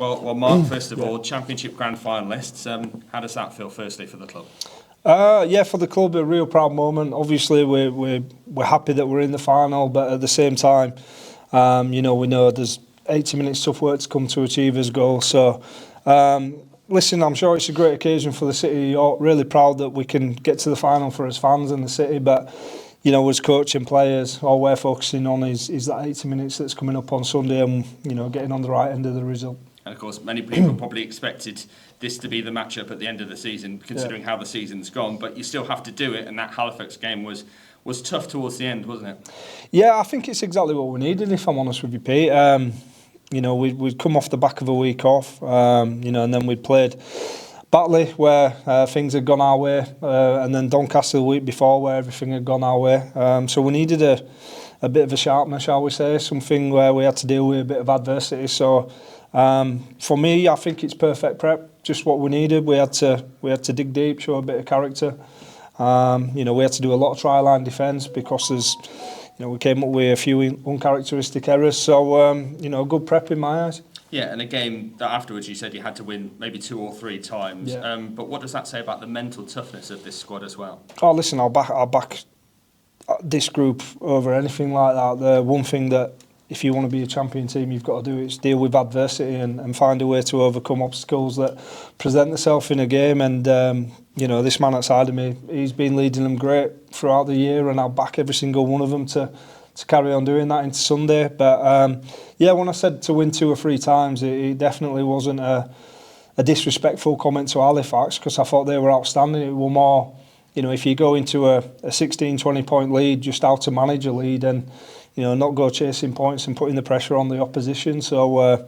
Well, Mark, first of all, Championship Grand Finalists. How does that feel, firstly, for the club? For the club, a real proud moment. Obviously, we're happy that we're in the final, but at the same time, we know there's 80 minutes tough work to come to achieve his goal. So, listen, I'm sure it's a great occasion for the City of York. Really proud that we can get to the final for his fans and the City, but as coach and players, all we're focusing on is that 80 minutes that's coming up on Sunday and, getting on the right end of the result. And of course, many people probably expected this to be the matchup at the end of the season, considering how the season's gone, but you still have to do it, and that Halifax game was tough towards the end, wasn't it? Yeah, I think it's exactly what we needed, if I'm honest with you, Pete. We'd come off the back of a week off, and then we'd played Batley, where things had gone our way, and then Doncaster the week before, where everything had gone our way. So we needed a bit of a sharpener, shall we say, something where we had to deal with a bit of adversity. So for me, I think it's perfect prep, just what we needed. We had to dig deep, show a bit of character. We had to do a lot of try line defence because we came up with a few uncharacteristic errors. So good prep in my eyes. Yeah, and a game that afterwards you said you had to win maybe 2 or 3 times. Yeah. But what does that say about the mental toughness of this squad as well? Oh, listen, I'll back this group over anything like that. The one thing that, if you want to be a champion team, you've got to do is deal with adversity and find a way to overcome obstacles that present themselves in a game. And this man outside of me, he's been leading them great throughout the year, and I'll back every single one of them to carry on doing that into Sunday. But when I said to win 2 or 3 times, it definitely wasn't a disrespectful comment to Halifax, because I thought they were outstanding. It was more, if you go into a 16, 20 point lead, just how to manage a lead and not go chasing points and putting the pressure on the opposition. So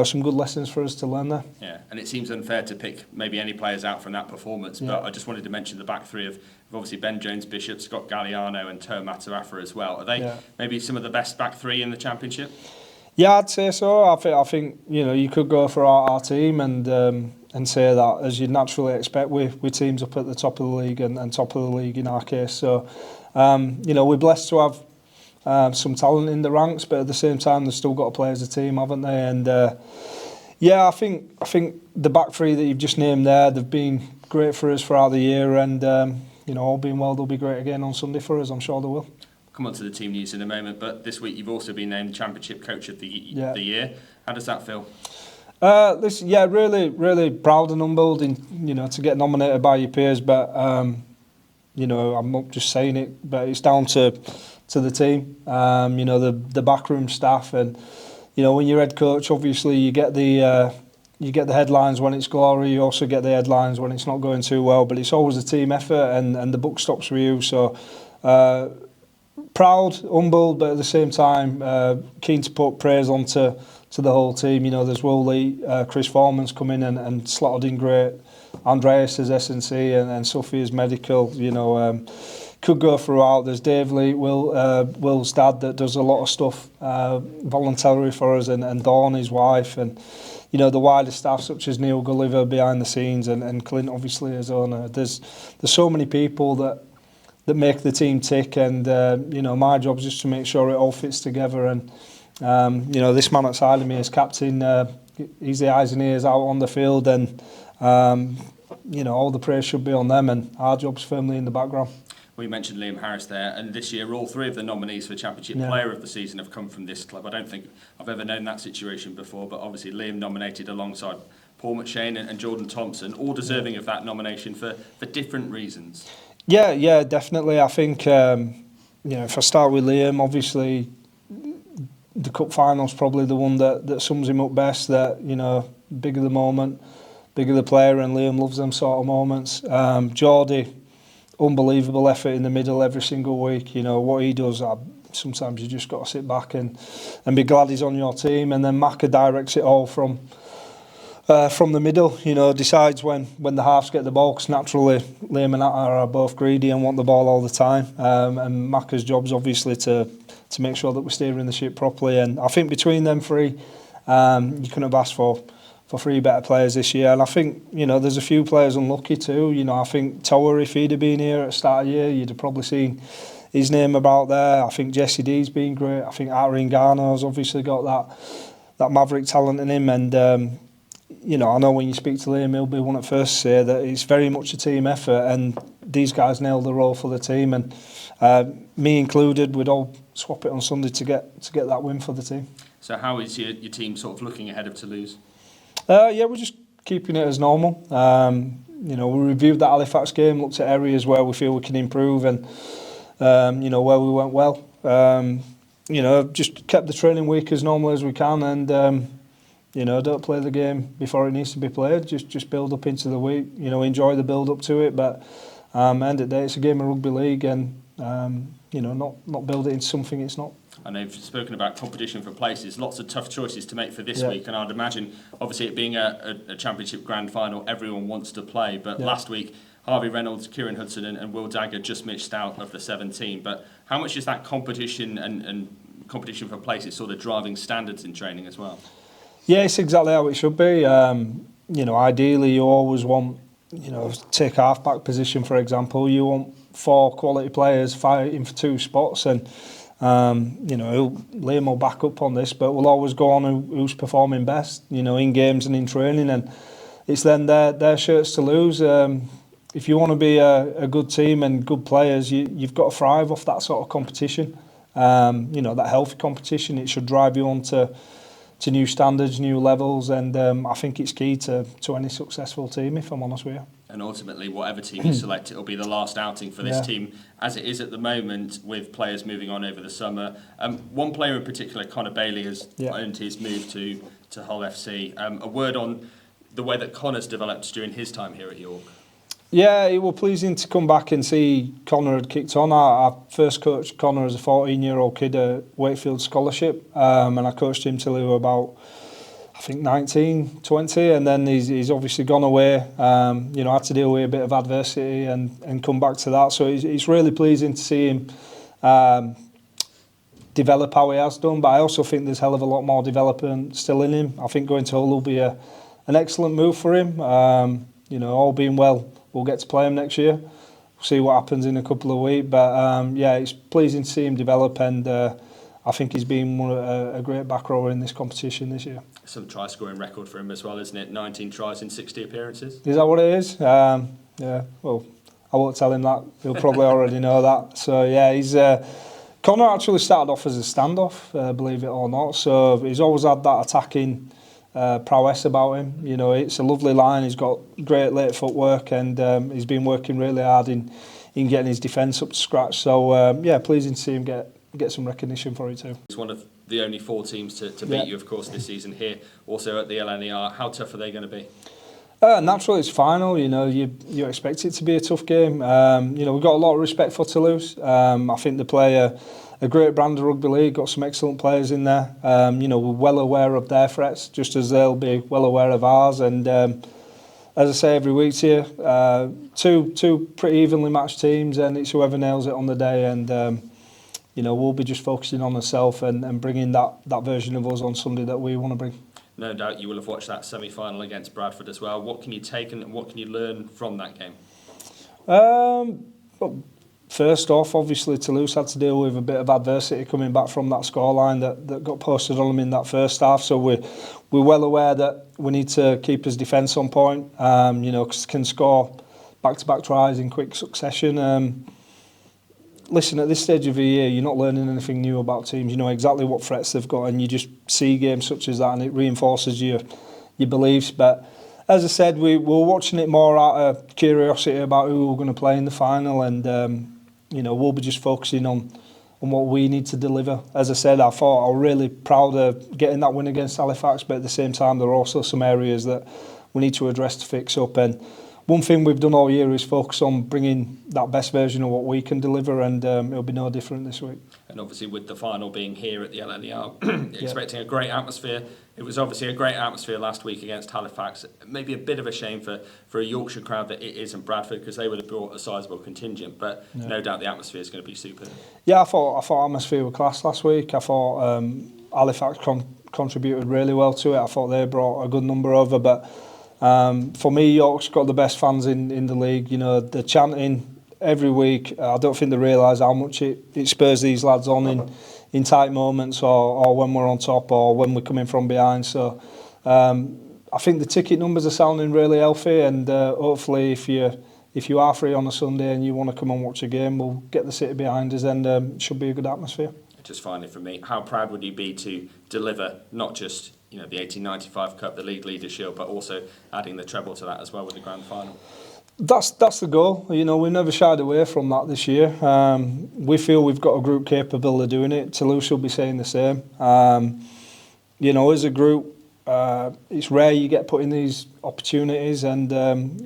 some good lessons for us to learn there. Yeah, and it seems unfair to pick maybe any players out from that performance, but I just wanted to mention the back three of obviously Ben Jones-Bishop, Scott Galliano and Ter Matarafa as well. Are they maybe some of the best back three in the Championship? Yeah, I'd say so. I think you could go for our team and say that, as you'd naturally expect, with teams up at the top of the league and top of the league in our case. So we're blessed to have some talent in the ranks, but at the same time they've still got to play as a team, haven't they? And I think the back three that you've just named there, they've been great for us throughout the year, and all being well, they'll be great again on Sunday for us. I'm sure they will. Come on to the team news in a moment, but this week you've also been named Championship Coach of the Year. How does that feel? Really, really proud and humbled to get nominated by your peers, but I'm not just saying it, but it's down to the team, the backroom staff, and when you're head coach, obviously you get the headlines when it's glory. You also get the headlines when it's not going too well, but it's always a team effort, and the buck stops with you. So proud, humbled, but at the same time keen to put praise onto the whole team. There's Will Lee, Chris Foreman's come in and slotted in great. Andreas is S&C and Sophia's medical. Could go throughout. There's Dave Lee, Will's dad, that does a lot of stuff voluntarily for us, and Dawn, his wife, and the wider staff such as Neil Gulliver behind the scenes, and Clint obviously as owner. There's so many people that make the team tick, and my job is just to make sure it all fits together. And this man outside of me is captain. He's the eyes and ears out on the field, and all the praise should be on them, and our job's firmly in the background. We mentioned Liam Harris there, and this year all 3 of the nominees for Championship Player of the Season have come from this club. I don't think I've ever known that situation before, but obviously Liam nominated alongside Paul McShane and Jordan Thompson, all deserving of that nomination for different reasons. Yeah, definitely. I think if I start with Liam, obviously the cup final's probably the one that sums him up best. That bigger the moment, bigger the player, and Liam loves them sort of moments. Geordie, unbelievable effort in the middle every single week. What he does, sometimes you just got to sit back and be glad he's on your team. And then Macca directs it all from the middle. Decides when the halves get the ball, because naturally Liam and Atta are both greedy and want the ball all the time. And Macca's job's obviously to make sure that we're steering the ship properly. And I think between them 3, you couldn't have asked for 3 better players this year. And I think, there's a few players unlucky too. I think Tower, if he'd have been here at the start of the year, you'd have probably seen his name about there. I think Jesse D's been great. I think Irene Garno's obviously got that maverick talent in him. And, you know, I know when you speak to Liam, he'll be one at first to say that it's very much a team effort, and these guys nailed the role for the team, and me included, we'd all swap it on Sunday to get that win for the team. So how is your team sort of looking ahead of Toulouse? Yeah, we're just keeping it as normal. You know, we reviewed that Halifax game, looked at areas where we feel we can improve, and you know, where we went well. You know, just kept the training week as normal as we can, and you know, don't play the game before it needs to be played. Just build up into the week. You know, enjoy the build up to it. But end of the day, it's a game of rugby league, and you know, not build it into something it's not. I know you've spoken about competition for places, lots of tough choices to make for this week, and I'd imagine, obviously, it being a championship grand final, everyone wants to play. But last week, Harvey Reynolds, Kieran Hudson and Will Dagger just missed out of the 17. But how much is that competition and competition for places sort of driving standards in training as well? Yeah, it's exactly how it should be. You know, ideally, you always want, you know, take half-back position, for example. You want 4 quality players fighting for 2 spots, and you know, Liam will back up on this, but we'll always go on who's performing best, you know, in games and in training, and it's then their shirts to lose. If you want to be a good team and good players, you've got to thrive off that sort of competition. You know, that healthy competition, it should drive you on to new standards, new levels, and I think it's key to any successful team, if I'm honest with you. And ultimately, whatever team you select, it'll be the last outing for this team, as it is at the moment, with players moving on over the summer. One player in particular, Connor Bailey, has earned his move to Hull FC. A word on the way that Connor's developed during his time here at York. Yeah, it was pleasing to come back and see Connor had kicked on. I first coached Connor as a 14-year-old kid at Wakefield Scholarship, and I coached him till he was about, I think, 19, 20, and then he's obviously gone away. You know, had to deal with a bit of adversity and come back to that. So it's really pleasing to see him develop how he has done. But I also think there's a hell of a lot more development still in him. I think going to Hull will be an excellent move for him. You know, all being well, we'll get to play him next year. We'll see what happens in a couple of weeks. But yeah, it's pleasing to see him develop, and I think he's been a great back rower in this competition this year. Some try scoring record for him as well, isn't it? 19 tries in 60 appearances. Is that what it is? Yeah, well, I won't tell him that. He'll probably already know that. So yeah, he's Connor actually started off as a standoff, believe it or not. So he's always had that attacking prowess about him. You know, it's a lovely line. He's got great late footwork, and he's been working really hard in getting his defence up to scratch. So yeah, pleasing to see him get some recognition for it too. He's one of the only 4 teams to beat you, of course, this season here. Also at the LNER, how tough are they going to be? Naturally, it's final. You know, you expect it to be a tough game. You know, we've got a lot of respect for Toulouse. I think they play a great brand of rugby league. Got some excellent players in there. You know, we're well aware of their threats, just as they'll be well aware of ours. And as I say every week here, two pretty evenly matched teams, and it's whoever nails it on the day. And you know, we'll be just focusing on ourselves and bringing that version of us on Sunday that we want to bring. No doubt you will have watched that semi-final against Bradford as well. What can you take and what can you learn from that game? Well, first off, obviously Toulouse had to deal with a bit of adversity coming back from that scoreline that got posted on them in that first half. So we're well aware that we need to keep his defence on point. You know, 'cause can score back-to-back tries in quick succession. Listen, at this stage of the year, you're not learning anything new about teams. You know exactly what threats they've got, and you just see games such as that, and it reinforces your beliefs. But as I said, we're watching it more out of curiosity about who we're going to play in the final, and you know, we'll be just focusing on what we need to deliver. As I said, I thought I was really proud of getting that win against Halifax, but at the same time, there are also some areas that we need to address to fix up. And one thing we've done all year is focus on bringing that best version of what we can deliver, and it'll be no different this week. And obviously with the final being here at the LNER, expecting a great atmosphere. It was obviously a great atmosphere last week against Halifax. Maybe a bit of a shame for a Yorkshire crowd that it isn't Bradford, because they would have brought a sizable contingent, but no doubt the atmosphere is going to be superb. Yeah, I thought atmosphere was class last week. I thought Halifax contributed really well to it. I thought they brought a good number over, but for me, York's got the best fans in the league. You know, they're chanting every week. I don't think they realise how much it spurs these lads on in tight moments, or when we're on top, or when we're coming from behind. So I I think the ticket numbers are sounding really healthy, and hopefully if you are free on a Sunday and you want to come and watch a game, we'll get the city behind us, and it should be a good atmosphere. Just finally from me, how proud would you be to deliver not just the 1895 Cup, the League Leaders Shield, but also adding the treble to that as well with the grand final? That's the goal. We've never shied away from that this year. We feel we've got a group capable of doing it. Toulouse will be saying the same. As a group, it's rare you get put in these opportunities, and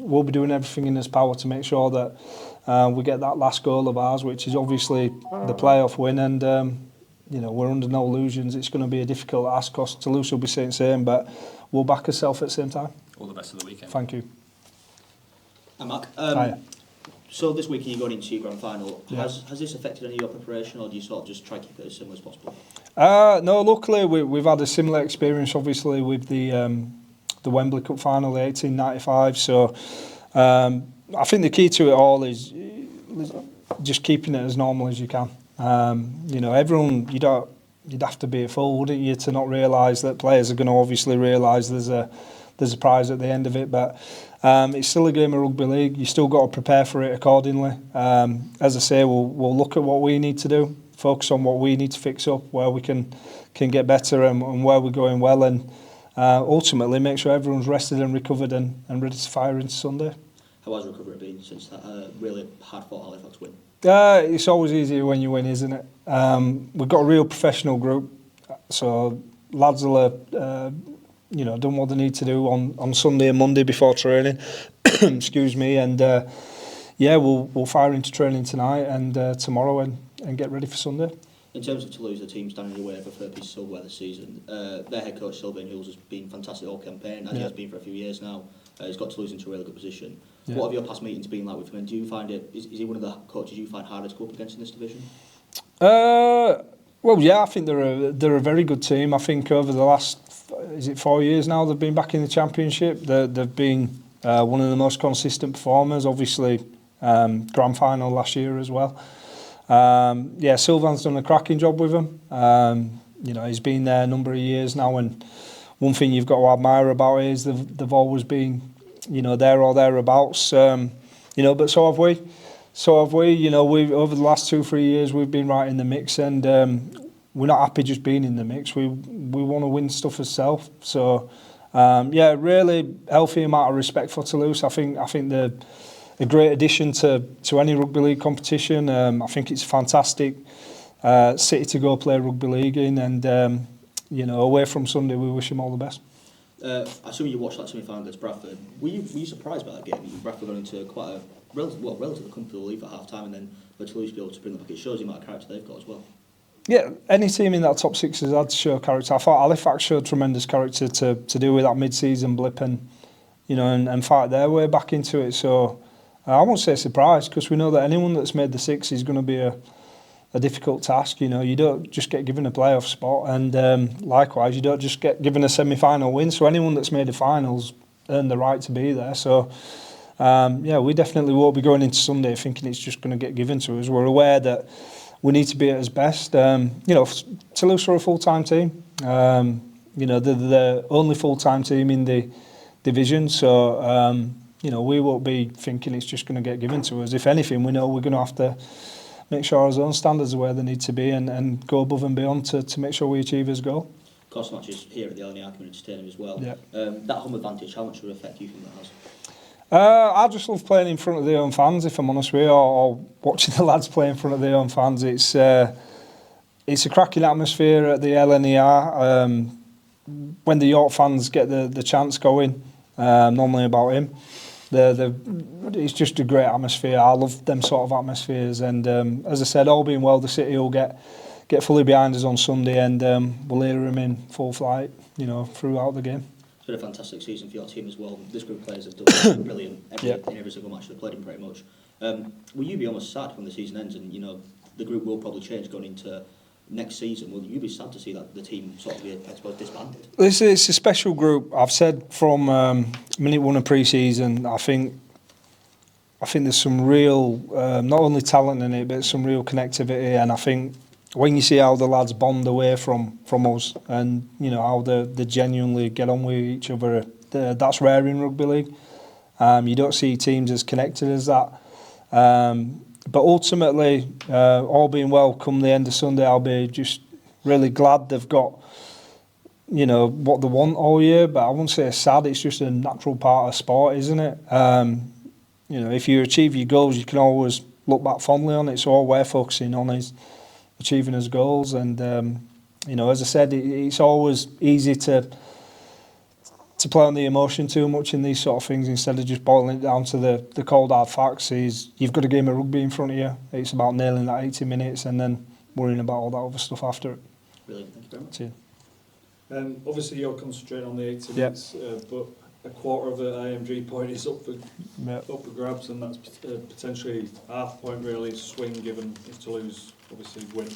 we'll be doing everything in us power to make sure that we get that last goal of ours, which is obviously the playoff win. And we're under no illusions. It's going to be a difficult ask, because Toulouse will be saying the same, but we'll back ourselves at the same time. All the best of the weekend. Thank you. Hi, Mark. Hiya. So this week you're going into your grand final. Yeah. Has this affected any of your preparation, or do you sort of just try to keep it as similar as possible? No, luckily we've had a similar experience, obviously, with the Wembley Cup final, the 1895. So I think the key to it all is just keeping it as normal as you can. Everyone, you'd have to be a fool, wouldn't you, to not realise that players are going to obviously realise there's a prize at the end of it, but it's still a game of rugby league. You still got to prepare for it accordingly. As I say, we'll look at what we need to do, focus on what we need to fix up, where we can get better, and where we're going well, and ultimately make sure everyone's rested and recovered and ready to fire into Sunday. How has recovery been since that really hard-fought Halifax win? It's always easier when you win, isn't it? We've got a real professional group, so lads will have done what they need to do on Sunday and Monday before training. Excuse me, and we'll fire into training tonight and tomorrow and get ready for Sunday. In terms of Toulouse, the team standing away for third piece of silverware this season. Their head coach Sylvain Hills has been fantastic all campaign, as he has been for a few years now. He's got Toulouse into a really good position. Yeah. What have your past meetings been like with him? And do you find is he one of the coaches you find harder to go up against in this division? Well, yeah, I think they're a very good team. I think over the last 4 years now they've been back in the Championship. They've been one of the most consistent performers. Obviously, grand final last year as well. Sylvain's done a cracking job with them. He's been there a number of years now, and one thing you've got to admire about it is they've always been, there or thereabouts. But so have we. We over the last 2-3 years we've been right in the mix, and we're not happy just being in the mix. We want to win stuff ourselves. So really healthy amount of respect for Toulouse. I think they're a great addition to any rugby league competition. I think it's a fantastic city to go play rugby league in, and away from Sunday, we wish them all the best. I assume you watched that semi-final against Bradford. Were you surprised by that game? Bradford got into quite a relatively comfortable lead at half-time, and then for Toulouse to be able to bring them back, it shows the amount of character they've got as well. Yeah, any team in that top six has had to show character. I thought Halifax showed tremendous character to deal with that mid-season blip and fight their way back into it. So I won't say surprised, because we know that anyone that's made the six is going to be a difficult task. You don't just get given a playoff spot, and likewise you don't just get given a semi-final win. So anyone that's made the finals earned the right to be there. So we definitely won't be going into Sunday thinking it's just going to get given to us. We're aware that we need to be at our best. Toulouse are a full-time team. They're the only full-time team in the division. So we won't be thinking it's just going to get given to us. If anything, we know we're going to have to make sure our own standards are where they need to be, and go above and beyond to make sure we achieve his goal. Of course, matches here at the LNER Community Stadium as well. Yeah. That home advantage, how much of an effect do you think that has? I just love playing in front of their own fans, if I'm honest with you, or watching the lads play in front of their own fans. It's a cracking atmosphere at the LNER. When the York fans get the chance going, normally about him, it's just a great atmosphere. I love them sort of atmospheres, and as I said, all being well, the city will get fully behind us on Sunday, and we'll hear him in full flight, throughout the game. It's been a fantastic season for your team as well. This group of players have done brilliant in every single match they've played in, pretty much. Will you be almost sad when the season ends, and the group will probably change going into next season? Will you be sad to see that the team sort of be, I suppose, disbanded? It's a special group. I've said from minute one of pre-season, I think there's some real, not only talent in it, but some real connectivity. And I think when you see how the lads bond away from us, and how they genuinely get on with each other that's rare in rugby league. You don't see teams as connected as that. But ultimately, all being well, come the end of Sunday, I'll be just really glad they've got, you know, what they want all year. But I wouldn't say it's sad. It's just a natural part of sport, isn't it? You know, if you achieve your goals, you can always look back fondly on it. So all we're focusing on is achieving his goals. And, you know, as I said, it's always easy to play on the emotion too much in these sort of things instead of just boiling it down to the cold hard facts. Is you've got a game of rugby in front of you. It's about nailing that 80 minutes and then worrying about all that other stuff after it. Brilliant, thank you very much. Cheers. Obviously you're concentrating on the 80 minutes, but a quarter of the IMG point is up for grabs, and that's potentially half point really swing given if Toulouse obviously win,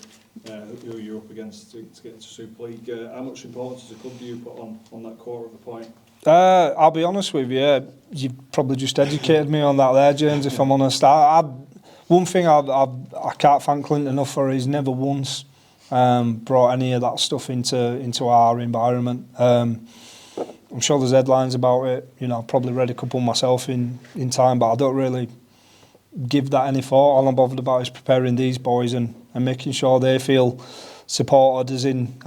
who you're up against to get into Super League. How much importance as a club do you put on that quarter of the point? I'll be honest with you, you've probably just educated me on that there, James, if I'm honest. One thing I can't thank Clint enough for is never once brought any of that stuff into our environment. I'm sure there's headlines about it. You know, I've probably read a couple myself in time, but I don't really give that any thought. All I'm bothered about is preparing these boys and making sure they feel supported, as in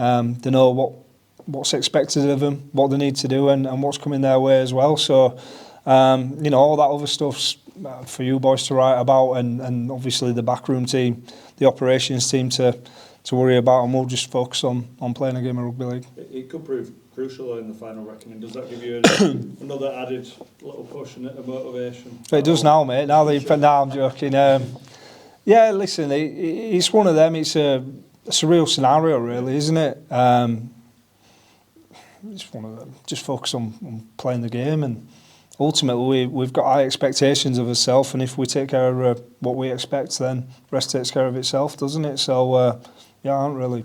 they know what's expected of them, what they need to do, and what's coming their way as well. So, you know, all that other stuff's for you boys to write about, and obviously the backroom team, the operations team to worry about, and we'll just focus on playing a game of rugby league. It could prove crucial in the final reckoning. Does that give you another added little push and a motivation? It does now, mate. Now I'm joking. Yeah, listen, it's one of them. It's a surreal scenario, really, isn't it? It's one of them. Just focus on playing the game, and ultimately we've got high expectations of ourselves, and if we take care of what we expect, then the rest takes care of itself, doesn't it? So, yeah, I don't really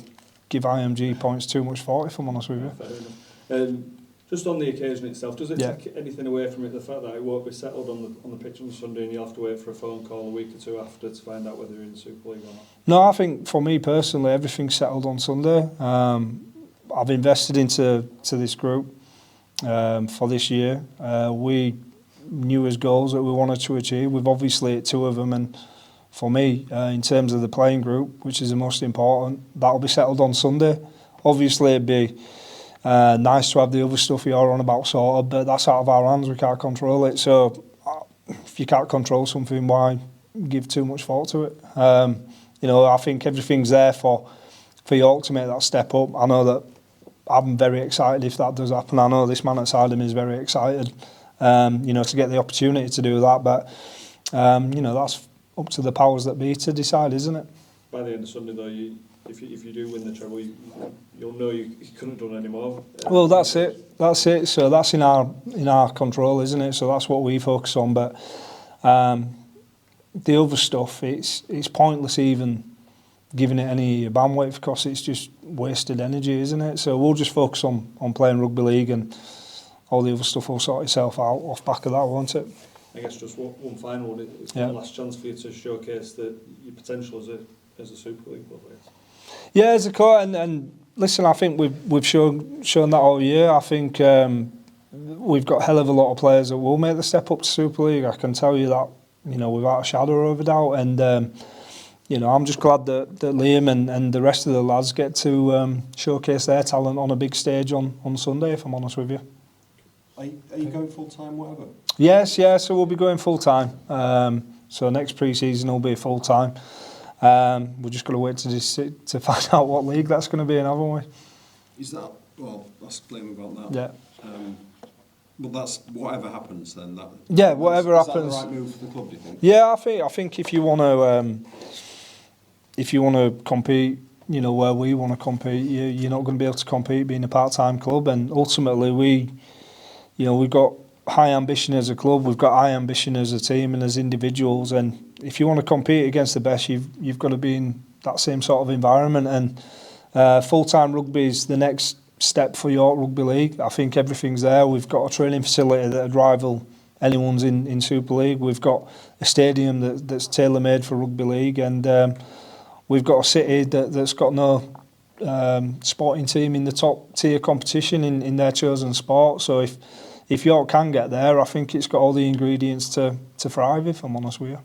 give IMG points too much thought, if I'm honest with you. Fair enough. Just on the occasion itself, does it take anything away from it, the fact that it won't be settled on the pitch on Sunday and you'll have to wait for a phone call a week or two after to find out whether you're in the Super League or not? No, I think for me personally, everything's settled on Sunday. I've invested into this group for this year. We knew as goals that we wanted to achieve. We've obviously hit two of them, and for me, in terms of the playing group, which is the most important, that'll be settled on Sunday. Obviously, it'd be nice to have the other stuff you're on about sorted, but that's out of our hands. We can't control it. So if you can't control something, why give too much thought to it? You know, I think everything's there for York to make that step up. I know that I'm very excited if that does happen. I know this man outside him is very excited, you know, to get the opportunity to do that. But, you know, that's up to the powers that be to decide, isn't it? By the end of Sunday, though, if you do win the treble, you'll know you couldn't have done any more. Well, that's it. That's it. So that's in our control, isn't it? So that's what we focus on. But the other stuff, it's pointless even giving it any bandwidth because it's just wasted energy, isn't it? So we'll just focus on playing rugby league, and all the other stuff will sort itself out off back of that, won't it? I guess just one final one. It's the last chance for you to showcase your potential as a Super League player. Yeah, as a coach, and listen, I think we've shown that all year. I think we've got a hell of a lot of players that will make the step up to Super League. I can tell you that, you know, without a shadow of a doubt. And you know, I'm just glad that Liam and the rest of the lads get to showcase their talent on a big stage on Sunday, if I'm honest with you. Are you going full-time, whatever? Yes, so we'll be going full-time. So next pre-season will be full-time. We're just going to wait to find out what league that's going to be in, haven't we? Is that, well, that's Liam about that. Yeah. But that's whatever happens then. Whatever happens. Is that the right move for the club, do you think? Yeah, I think if you want to compete, you know, where we want to compete, you're not going to be able to compete being a part-time club. And ultimately, we've got high ambition as a club, we've got high ambition as a team and as individuals. And if you want to compete against the best, you've got to be in that same sort of environment. And full-time rugby is the next step for York Rugby League. I think everything's there. We've got a training facility that would rival anyone's in Super League. We've got a stadium that's tailor-made for rugby league, and we've got a city that's got no sporting team in the top tier competition in their chosen sport. So if if York can get there, I think it's got all the ingredients to thrive, if I'm honest with you.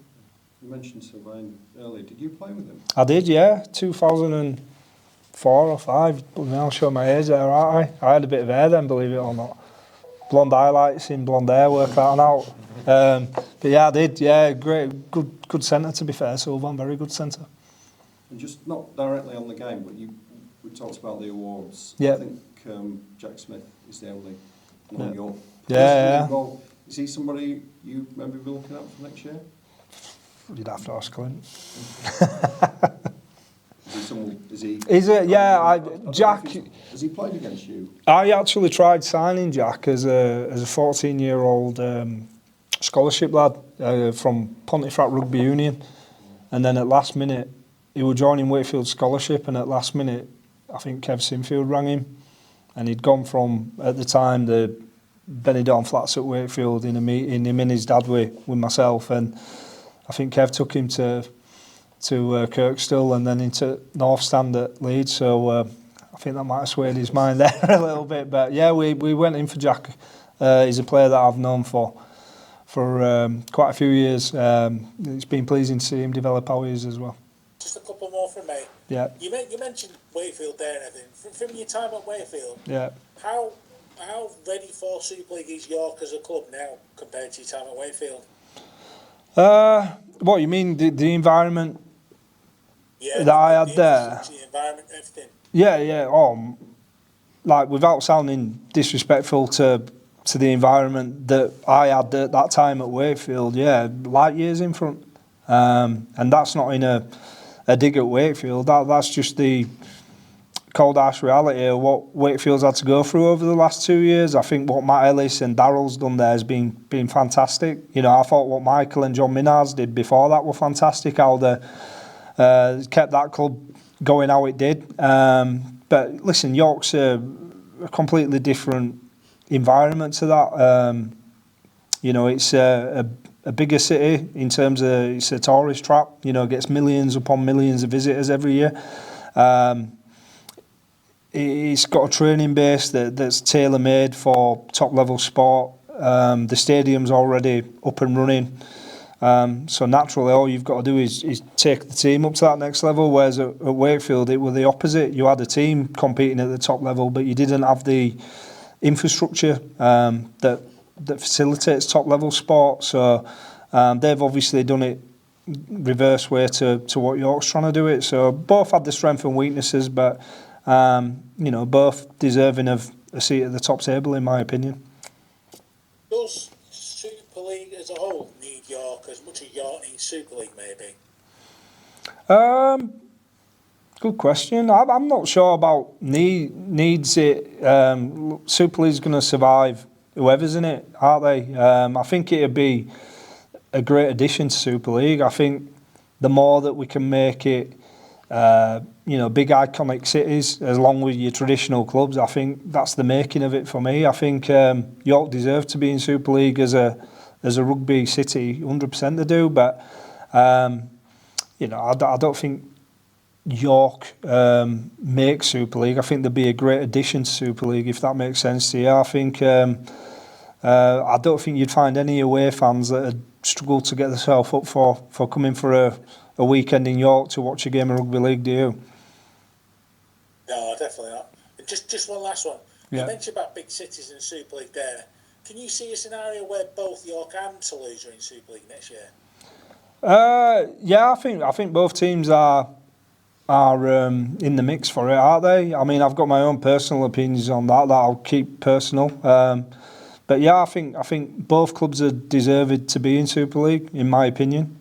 You mentioned Sylvain earlier. Did you play with him? I did, yeah, 2004 or 5. I'll show my age there, aren't I? I had a bit of hair then, believe it or not. Blonde highlights in blonde hair, work that one out. But yeah, I did, yeah, great, good centre to be fair, Sylvain, very good centre. And just not directly on the game, but we talked about the awards. Yeah. I think Jack Smith is the only non-York. Yeah. Is he somebody you maybe be looking at for next year? You'd have to ask Clint. Jack. Has he played against you? I actually tried signing Jack as a 14-year-old scholarship lad from Pontefract Rugby Union, and then at last minute he was joining Wakefield Scholarship, and at last minute I think Kev Sinfield rang him, and he'd gone from, at the time, the Benidorm Flats at Wakefield in a meeting, him and his dad with myself, and I think Kev took him to Kirkstall and then into North Stand at Leeds, so I think that might have swayed his mind there a little bit. But yeah, we went in for Jack. He's a player that I've known for quite a few years. It's been pleasing to see him develop how he is as well. Just a couple more from me. Yeah. You mentioned Wakefield there and everything. From your time at Wakefield, Yeah. how ready for Super League is York as a club now compared to your time at Wakefield? What you mean, the environment Yeah, that I had there? The environment, everything. Yeah. Like, without sounding disrespectful to the environment that I had at that time at Wakefield, yeah, light years in front. And that's not in a dig at Wakefield. That's just the cold harsh reality of what Wakefield's had to go through over the last 2 years. I think what Matt Ellis and Darrell's done there has been fantastic. You know, I thought what Michael and John Minards did before that were fantastic. How they kept that club going how it did. But listen, York's a completely different environment to that. You know, it's a bigger city in terms of it's a tourist trap. You know, it gets millions upon millions of visitors every year. It's got a training base that's tailor-made for top-level sport. The stadium's already up and running. So naturally, all you've got to do is take the team up to that next level, whereas at Wakefield, it was the opposite. You had a team competing at the top level, but you didn't have the infrastructure that facilitates top-level sport. So they've obviously done it reverse way to what York's trying to do it. So both had the strengths and weaknesses, but you know, both deserving of a seat at the top table, in my opinion. Does Super League as a whole need York as much as York needs Super League, maybe? Good question. I'm not sure about needs it. Super League's going to survive whoever's in it, aren't they? I think it'd be a great addition to Super League. I think the more that we can make it, you know, big iconic cities along with your traditional clubs, I think that's the making of it for me. I think York deserve to be in Super League as a rugby city, 100% they do. But you know, I don't think York makes Super League. I think there'd be a great addition to Super League, if that makes sense to you. I think I don't think you'd find any away fans that would struggle to get themselves up for coming for a weekend in York to watch a game of rugby league, do you? No, definitely not. And just one last one. Yeah. You mentioned about big cities in the Super League there. Can you see a scenario where both York and Toulouse are in Super League next year? Yeah, I think both teams are in the mix for it, aren't they? I mean, I've got my own personal opinions on that I'll keep personal. But yeah, I think both clubs are deserved to be in Super League, in my opinion.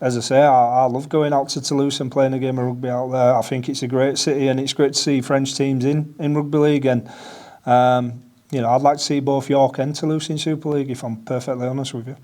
As I say, I love going out to Toulouse and playing a game of rugby out there. I think it's a great city, and it's great to see French teams in rugby league. And you know, I'd like to see both York and Toulouse in Super League, if I'm perfectly honest with you.